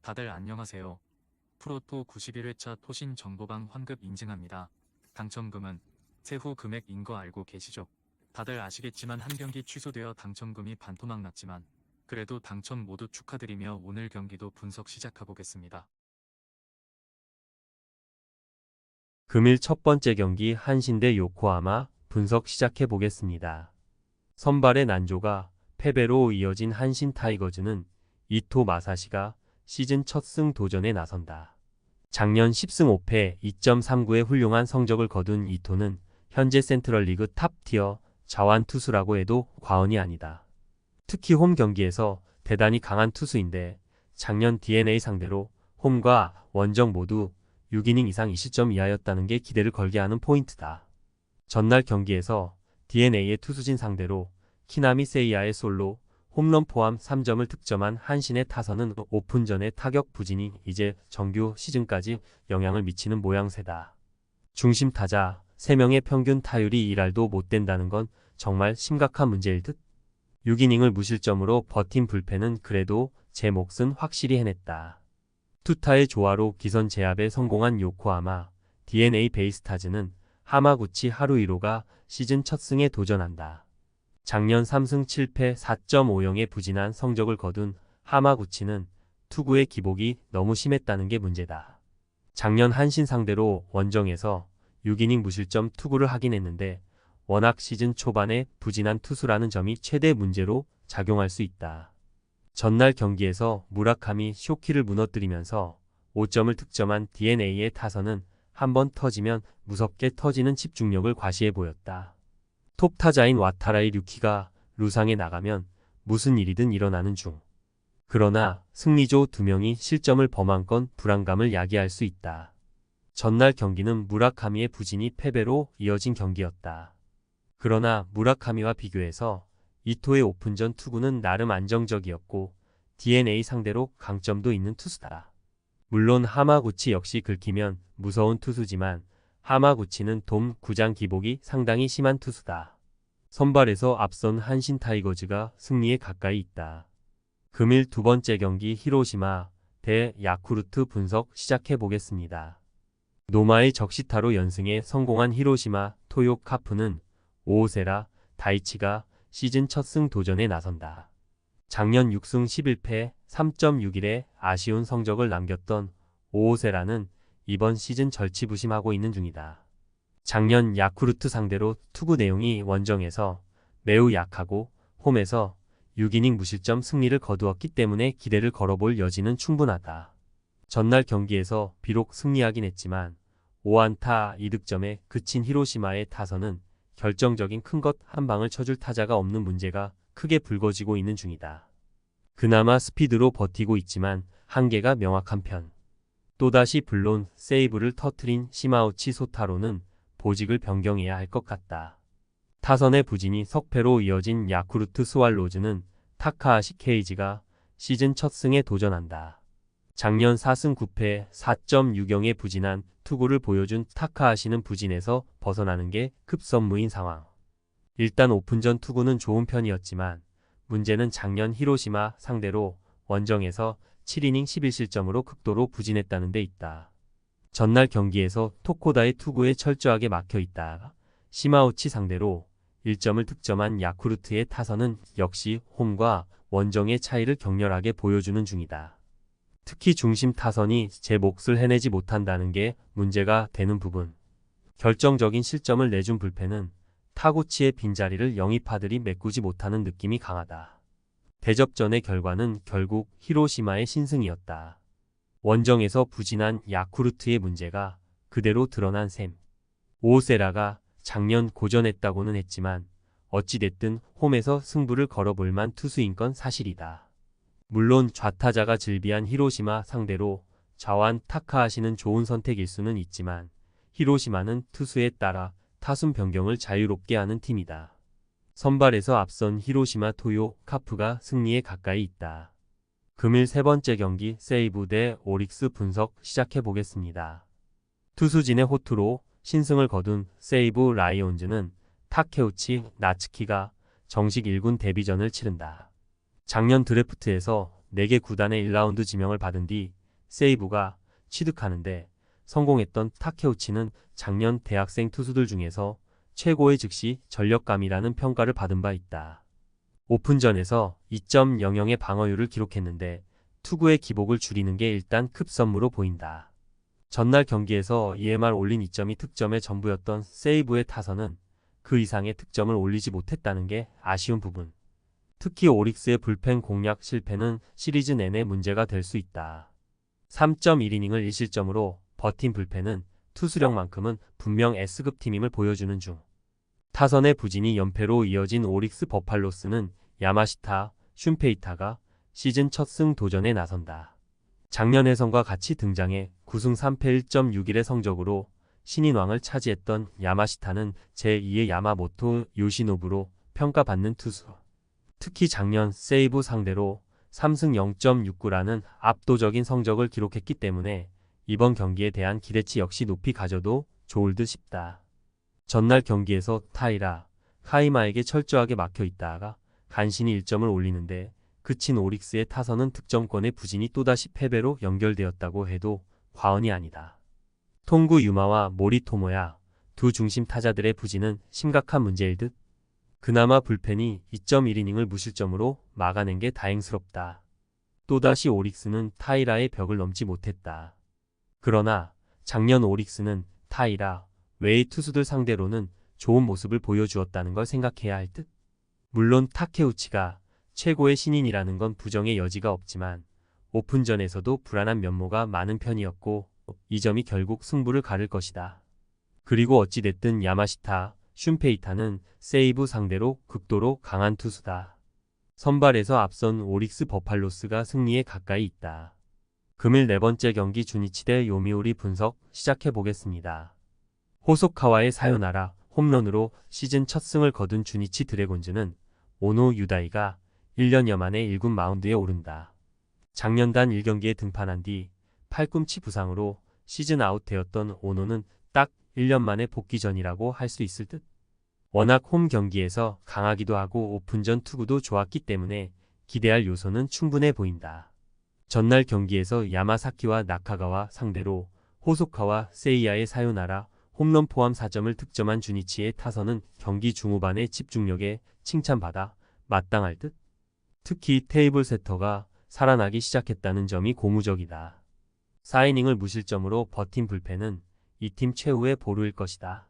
다들 안녕하세요. 프로토 91회차 토신 정보방 환급 인증합니다. 당첨금은 세후 금액인 거 알고 계시죠? 다들 아시겠지만 한 경기 취소되어 당첨금이 반토막 났지만 그래도 당첨 모두 축하드리며 오늘 경기도 분석 시작해보겠습니다. 금일 첫 번째 경기 한신 대 요코하마 분석 시작해 보겠습니다. 선발의 난조가 패배로 이어진 한신 타이거즈는 이토 마사시가 시즌 첫 승 도전에 나선다. 작년 10승 5패 2.39의 훌륭한 성적을 거둔 이토는 현재 센트럴리그 탑티어 자완 투수라고 해도 과언이 아니다. 특히 홈 경기에서 대단히 강한 투수인데 작년 DNA 상대로 홈과 원정 모두 6이닝 이상 2실점 이하였다는 게 기대를 걸게 하는 포인트다. 전날 경기에서 DNA의 투수진 상대로 키나미 세이야의 솔로, 홈런 포함 3점을 득점한 한신의 타선은 오픈전의 타격 부진이 이제 정규 시즌까지 영향을 미치는 모양새다. 중심 타자 3명의 평균 타율이 1할도 못 된다는 건 정말 심각한 문제일 듯. 6이닝을 무실점으로 버틴 불펜은 그래도 제 몫은 확실히 해냈다. 투타의 조화로 기선 제압에 성공한 요코하마 DNA 베이스타즈는 하마구치 하루이로가 시즌 첫 승에 도전한다. 작년 3승 7패 4.50의 부진한 성적을 거둔 하마구치는 투구의 기복이 너무 심했다는 게 문제다. 작년 한신 상대로 원정에서 6이닝 무실점 투구를 하긴 했는데 워낙 시즌 초반에 부진한 투수라는 점이 최대 문제로 작용할 수 있다. 전날 경기에서 무라카미 쇼키를 무너뜨리면서 5점을 득점한 DNA의 타선은 한번 터지면 무섭게 터지는 집중력을 과시해 보였다. 톱 타자인 와타라이 류키가 루상에 나가면 무슨 일이든 일어나는 중. 그러나 승리조 2명이 실점을 범한 건 불안감을 야기할 수 있다. 전날 경기는 무라카미의 부진이 패배로 이어진 경기였다. 그러나 무라카미와 비교해서 이토의 오픈전 투구는 나름 안정적이었고 DNA 상대로 강점도 있는 투수다. 물론 하마구치 역시 긁히면 무서운 투수지만 하마구치는 돔 구장 기복이 상당히 심한 투수다. 선발에서 앞선 한신 타이거즈가 승리에 가까이 있다. 금일 두 번째 경기 히로시마 대 야쿠르트 분석 시작해 보겠습니다. 노마의 적시타로 연승에 성공한 히로시마 토요 카프는 오오세라 다이치가 시즌 첫 승 도전에 나선다. 작년 6승 11패 3.61의 아쉬운 성적을 남겼던 오오세라는 이번 시즌 절치부심하고 있는 중이다. 작년 야쿠르트 상대로 투구 내용이 원정에서 매우 약하고 홈에서 6이닝 무실점 승리를 거두었기 때문에 기대를 걸어볼 여지는 충분하다. 전날 경기에서 비록 승리하긴 했지만 5안타 2득점에 그친 히로시마의 타선은 결정적인 큰 것 한 방을 쳐줄 타자가 없는 문제가 크게 불거지고 있는 중이다. 그나마 스피드로 버티고 있지만 한계가 명확한 편. 또다시 블론 세이브를 터트린 시마우치 소타로는 보직을 변경해야 할 것 같다. 타선의 부진이 석패로 이어진 야쿠르트 스왈로즈는 타카하시 케이지가 시즌 첫 승에 도전한다. 작년 4승 9패 4.60의 부진한 투구를 보여준 타카하시는 부진에서 벗어나는 게 급선무인 상황. 일단 오픈전 투구는 좋은 편이었지만 문제는 작년 히로시마 상대로 원정에서 7이닝 11실점으로 극도로 부진했다는 데 있다. 전날 경기에서 토코다의 투구에 철저하게 막혀 있다. 시마우치 상대로 1점을 득점한 야쿠르트의 타선은 역시 홈과 원정의 차이를 격렬하게 보여주는 중이다. 특히 중심 타선이 제 몫을 해내지 못한다는 게 문제가 되는 부분. 결정적인 실점을 내준 불펜은 타구치의 빈자리를 영입하들이 메꾸지 못하는 느낌이 강하다. 대접전의 결과는 결국 히로시마의 신승이었다. 원정에서 부진한 야쿠르트의 문제가 그대로 드러난 셈. 오세라가 작년 고전했다고는 했지만 어찌됐든 홈에서 승부를 걸어볼 만 투수인 건 사실이다. 물론 좌타자가 즐비한 히로시마 상대로 자완 타카하시는 좋은 선택일 수는 있지만 히로시마는 투수에 따라 타순 변경을 자유롭게 하는 팀이다. 선발에서 앞선 히로시마 토요 카프가 승리에 가까이 있다. 금일 세 번째 경기 세이브 대 오릭스 분석 시작해 보겠습니다. 투수진의 호투로 신승을 거둔 세이브 라이온즈는 타케우치 나츠키가 정식 1군 데뷔전을 치른다. 작년 드래프트에서 4개 구단의 1라운드 지명을 받은 뒤 세이브가 취득하는데 성공했던 타케우치는 작년 대학생 투수들 중에서 최고의 즉시 전력감이라는 평가를 받은 바 있다. 오픈전에서 2.00의 방어율을 기록했는데 투구의 기복을 줄이는 게 일단 급선무로 보인다. 전날 경기에서 EMR 올린 2점이 득점의 전부였던 세이브의 타선은 그 이상의 득점을 올리지 못했다는 게 아쉬운 부분. 특히 오릭스의 불펜 공략 실패는 시리즈 내내 문제가 될 수 있다. 3.1이닝을 1실점으로 버틴 불펜은 투수력만큼은 분명 S급 팀임을 보여주는 중. 타선의 부진이 연패로 이어진 오릭스 버팔로스는 야마시타, 슌페이타가 시즌 첫 승 도전에 나선다. 작년 해성과 같이 등장해 9승 3패 1.61의 성적으로 신인왕을 차지했던 야마시타는 제2의 야마모토 요시노부로 평가받는 투수. 특히 작년 세이브 상대로 3승 0.69라는 압도적인 성적을 기록했기 때문에 이번 경기에 대한 기대치 역시 높이 가져도 좋을 듯 싶다. 전날 경기에서 타이라, 카이마에게 철저하게 막혀 있다가 간신히 1점을 올리는데 그친 오릭스의 타선은 득점권의 부진이 또다시 패배로 연결되었다고 해도 과언이 아니다. 통구 유마와 모리토모야 두 중심 타자들의 부진은 심각한 문제일 듯. 그나마 불펜이 2.1이닝을 무실점으로 막아낸 게 다행스럽다. 또다시 오릭스는 타이라의 벽을 넘지 못했다. 그러나 작년 오릭스는 타이라 외의 투수들 상대로는 좋은 모습을 보여주었다는 걸 생각해야 할 듯. 물론 타케우치가 최고의 신인이라는 건 부정의 여지가 없지만 오픈전에서도 불안한 면모가 많은 편이었고 이 점이 결국 승부를 가를 것이다. 그리고 어찌됐든 야마시타, 슌페이타는 세이브 상대로 극도로 강한 투수다. 선발에서 앞선 오릭스 버팔로스가 승리에 가까이 있다. 금일 4번째 경기 주니치 대 요미우리 분석 시작해보겠습니다. 호소카와의 사요나라 홈런으로 시즌 첫 승을 거둔 주니치 드래곤즈는 오노 유다이가 1년여 만에 1군 마운드에 오른다. 작년 단 1경기에 등판한 뒤 팔꿈치 부상으로 시즌 아웃되었던 오노는 딱 1년 만에 복귀 전이라고 할 수 있을 듯. 워낙 홈 경기에서 강하기도 하고 오픈전 투구도 좋았기 때문에 기대할 요소는 충분해 보인다. 전날 경기에서 야마사키와 나카가와 상대로 호소카와 세이야의 사요나라 홈런 포함 4점을 득점한 주니치의 타선은 경기 중후반의 집중력에 칭찬받아 마땅할 듯. 특히 테이블 세터가 살아나기 시작했다는 점이 고무적이다. 4이닝을 무실점으로 버틴 불펜은 이 팀 최후의 보루일 것이다.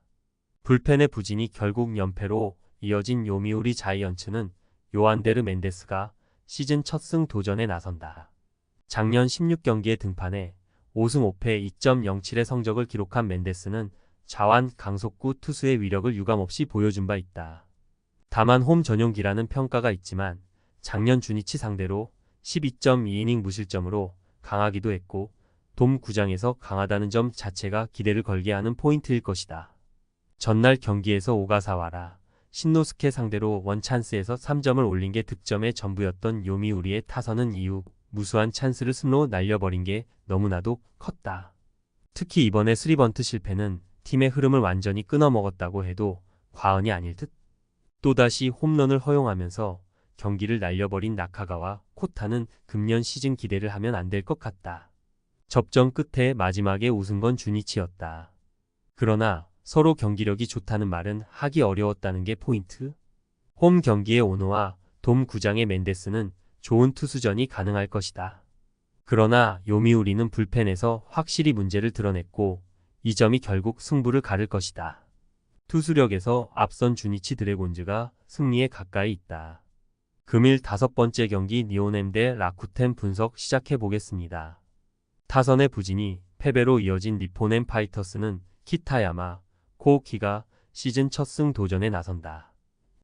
불펜의 부진이 결국 연패로 이어진 요미우리 자이언츠는 요한데르 멘데스가 시즌 첫 승 도전에 나선다. 작년 16경기에 등판해 5승 5패 2.07의 성적을 기록한 멘데스는 자완 강속구 투수의 위력을 유감없이 보여준 바 있다. 다만 홈 전용기라는 평가가 있지만 작년 주니치 상대로 12.2이닝 무실점으로 강하기도 했고 돔 구장에서 강하다는 점 자체가 기대를 걸게 하는 포인트일 것이다. 전날 경기에서 오가사와라, 신노스케 상대로 원찬스에서 3점을 올린 게 득점의 전부였던 요미우리의 타선은 이후 무수한 찬스를 승로 날려버린 게 너무나도 컸다. 특히 이번에 3번트 실패는 팀의 흐름을 완전히 끊어먹었다고 해도 과언이 아닐 듯. 또다시 홈런을 허용하면서 경기를 날려버린 나카가와 코타는 금년 시즌 기대를 하면 안 될 것 같다. 접전 끝에 마지막에 웃은 건 주니치였다. 그러나 서로 경기력이 좋다는 말은 하기 어려웠다는 게 포인트. 홈 경기의 오노와 돔 구장의 멘데스는 좋은 투수전이 가능할 것이다. 그러나 요미우리는 불펜에서 확실히 문제를 드러냈고 이 점이 결국 승부를 가를 것이다. 투수력에서 앞선 주니치 드래곤즈가 승리에 가까이 있다. 금일 5번째 경기 니오넴 대 라쿠텐 분석 시작해보겠습니다. 타선의 부진이 패배로 이어진 니포넴 파이터스는 키타야마, 코오키가 시즌 첫 승 도전에 나선다.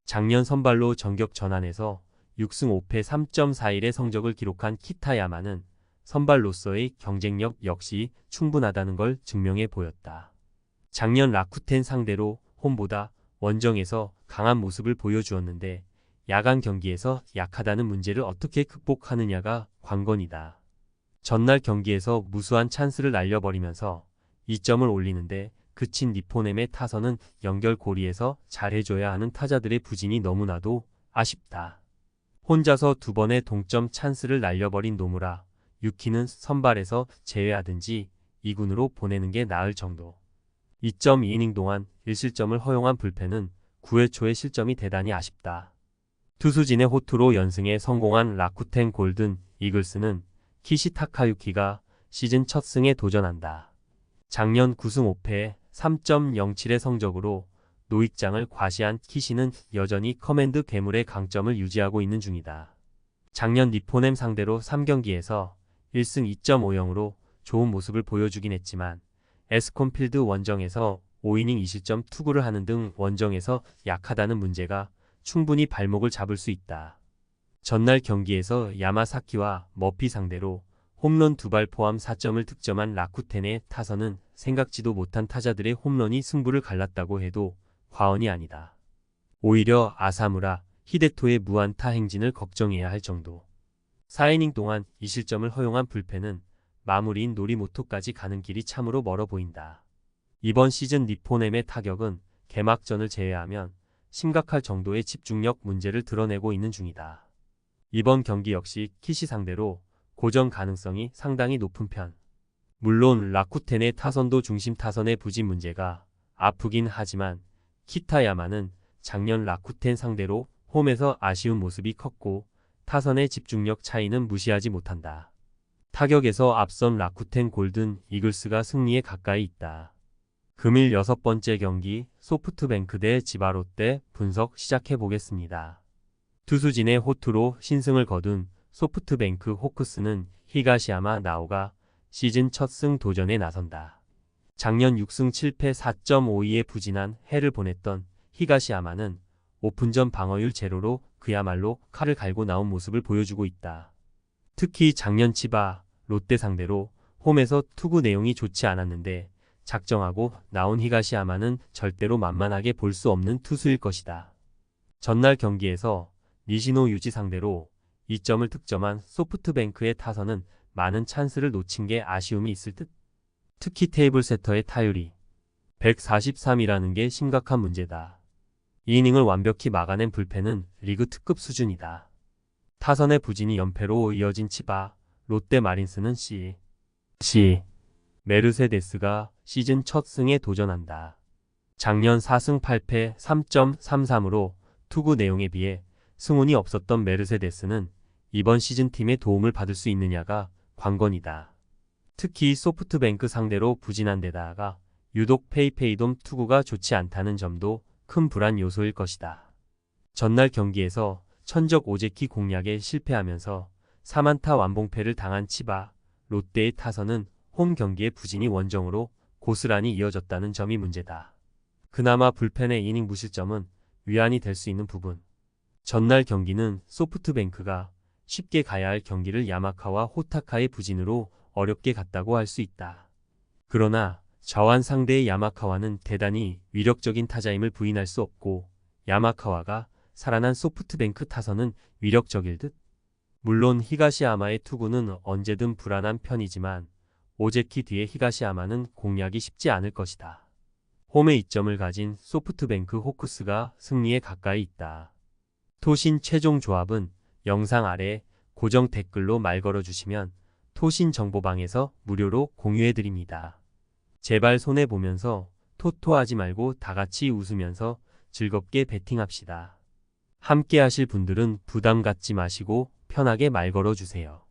작년 선발로 전격 전환해서 6승 5패 3.41의 성적을 기록한 키타야마는 선발로서의 경쟁력 역시 충분하다는 걸 증명해 보였다. 작년 라쿠텐 상대로 홈보다 원정에서 강한 모습을 보여주었는데 야간 경기에서 약하다는 문제를 어떻게 극복하느냐가 관건이다. 전날 경기에서 무수한 찬스를 날려버리면서 2점을 올리는데 그친 니포넴의 타선은 연결고리에서 잘해줘야 하는 타자들의 부진이 너무나도 아쉽다. 혼자서 2번의 동점 찬스를 날려버린 노무라, 유키는 선발에서 제외하든지 2군으로 보내는 게 나을 정도. 2.2이닝 동안 1실점을 허용한 불펜은 9회 초의 실점이 대단히 아쉽다. 투수진의 호투로 연승에 성공한 라쿠텐 골든 이글스는 키시 타카유키가 시즌 첫 승에 도전한다. 작년 9승 5패에 3.07의 성적으로 노익장을 과시한 키시는 여전히 커맨드 괴물의 강점을 유지하고 있는 중이다. 작년 니포넴 상대로 3경기에서 1승 2.50으로 좋은 모습을 보여주긴 했지만 에스콘필드 원정에서 5이닝 2실점 투구를 하는 등 원정에서 약하다는 문제가 충분히 발목을 잡을 수 있다. 전날 경기에서 야마사키와 머피 상대로 홈런 2발 포함 4점을 득점한 라쿠텐의 타선은 생각지도 못한 타자들의 홈런이 승부를 갈랐다고 해도 과언이 아니다. 오히려 아사무라, 히데토의 무안타 행진을 걱정해야 할 정도. 4이닝 동안 2실점을 허용한 불펜은 마무리인 노리모토까지 가는 길이 참으로 멀어 보인다. 이번 시즌 니포넴의 타격은 개막전을 제외하면 심각할 정도의 집중력 문제를 드러내고 있는 중이다. 이번 경기 역시 키시 상대로 고정 가능성이 상당히 높은 편. 물론 라쿠텐의 타선도 중심 타선의 부진 문제가 아프긴 하지만 키타야마는 작년 라쿠텐 상대로 홈에서 아쉬운 모습이 컸고 타선의 집중력 차이는 무시하지 못한다. 타격에서 앞선 라쿠텐 골든 이글스가 승리에 가까이 있다. 금일 6번째 경기 소프트뱅크 대 지바롯데 분석 시작해 보겠습니다. 투수진의 호투로 신승을 거둔 소프트뱅크 호크스는 히가시야마 나오가 시즌 첫 승 도전에 나선다. 작년 6승 7패 4.52의 부진한 해를 보냈던 히가시야마는 오픈전 방어율 제로로 그야말로 칼을 갈고 나온 모습을 보여주고 있다. 특히 작년 치바, 롯데 상대로 홈에서 투구 내용이 좋지 않았는데 작정하고 나온 히가시야마는 절대로 만만하게 볼 수 없는 투수일 것이다. 전날 경기에서 니시노 유지 상대로 2점을 득점한 소프트뱅크의 타선은 많은 찬스를 놓친 게 아쉬움이 있을 듯. 특히 테이블 세터의 타율이 143이라는 게 심각한 문제다. 이 이닝을 완벽히 막아낸 불펜은 리그 특급 수준이다. 타선의 부진이 연패로 이어진 치바, 롯데 마린스는 메르세데스가 시즌 첫 승에 도전한다. 작년 4승 8패 3.33으로 투구 내용에 비해 승운이 없었던 메르세데스는 이번 시즌 팀의 도움을 받을 수 있느냐가 관건이다. 특히 소프트뱅크 상대로 부진한 데다가 유독 페이페이돔 투구가 좋지 않다는 점도 큰 불안 요소일 것이다. 전날 경기에서 천적 오제키 공략에 실패하면서 4안타 완봉패를 당한 치바, 롯데의 타선은 홈 경기의 부진이 원정으로 고스란히 이어졌다는 점이 문제다. 그나마 불펜의 이닝 무실점은 위안이 될 수 있는 부분. 전날 경기는 소프트뱅크가 쉽게 가야 할 경기를 야마카와 호타카의 부진으로 어렵게 갔다고 할 수 있다. 그러나 저한 상대의 야마카와는 대단히 위력적인 타자임을 부인할 수 없고 야마카와가 살아난 소프트뱅크 타선은 위력적일 듯. 물론 히가시야마의 투구는 언제든 불안한 편이지만 오제키 뒤에 히가시야마는 공략이 쉽지 않을 것이다. 홈에 이점을 가진 소프트뱅크 호크스가 승리에 가까이 있다. 토신 최종 조합은 영상 아래 고정 댓글로 말 걸어주시면 토신 정보방에서 무료로 공유해드립니다. 제발 손해보면서 토토하지 말고 다같이 웃으면서 즐겁게 베팅합시다. 함께 하실 분들은 부담 갖지 마시고 편하게 말 걸어주세요.